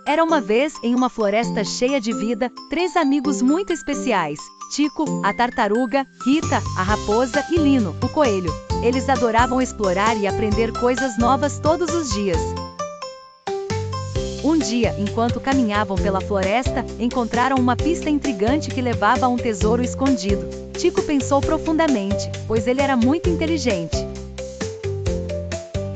Era uma vez, em uma floresta cheia de vida, 3 amigos muito especiais: Tico, a tartaruga; Rita, a raposa; e Lino, o coelho. Eles adoravam explorar e aprender coisas novas todos os dias. Um dia, enquanto caminhavam pela floresta, encontraram uma pista intrigante que levava a um tesouro escondido. Tico pensou profundamente, pois ele era muito inteligente.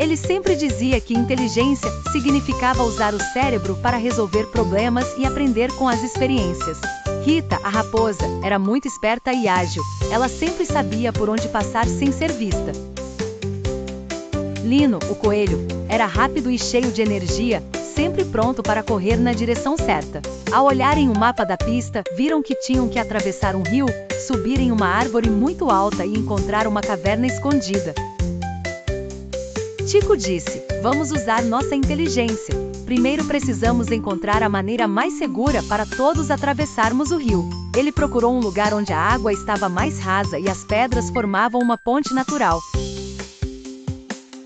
Ele sempre dizia que inteligência significava usar o cérebro para resolver problemas e aprender com as experiências. Rita, a raposa, era muito esperta e ágil. Ela sempre sabia por onde passar sem ser vista. Lino, o coelho, era rápido e cheio de energia, sempre pronto para correr na direção certa. Ao olharem o mapa da pista, viram que tinham que atravessar um rio, subir em uma árvore muito alta e encontrar uma caverna escondida. Tico disse: "Vamos usar nossa inteligência. Primeiro precisamos encontrar a maneira mais segura para todos atravessarmos o rio." Ele procurou um lugar onde a água estava mais rasa e as pedras formavam uma ponte natural.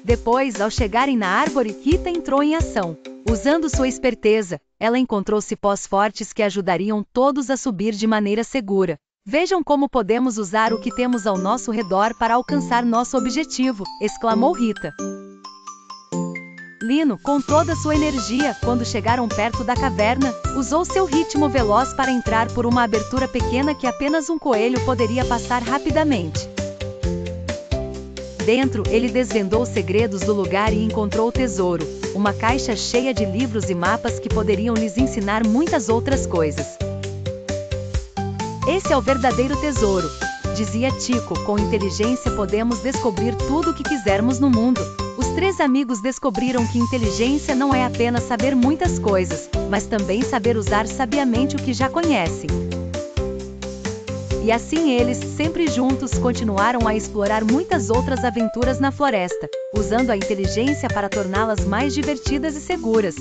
Depois, ao chegarem na árvore, Rita entrou em ação. Usando sua esperteza, ela encontrou cipós fortes que ajudariam todos a subir de maneira segura. "Vejam como podemos usar o que temos ao nosso redor para alcançar nosso objetivo", exclamou Rita. Lino, com toda sua energia, quando chegaram perto da caverna, usou seu ritmo veloz para entrar por uma abertura pequena que apenas um coelho poderia passar rapidamente. Dentro, ele desvendou os segredos do lugar e encontrou o tesouro, uma caixa cheia de livros e mapas que poderiam lhes ensinar muitas outras coisas. "Esse é o verdadeiro tesouro", dizia Tico. "Com inteligência podemos descobrir tudo o que quisermos no mundo." Os 3 amigos descobriram que inteligência não é apenas saber muitas coisas, mas também saber usar sabiamente o que já conhecem. E assim eles, sempre juntos, continuaram a explorar muitas outras aventuras na floresta, usando a inteligência para torná-las mais divertidas e seguras.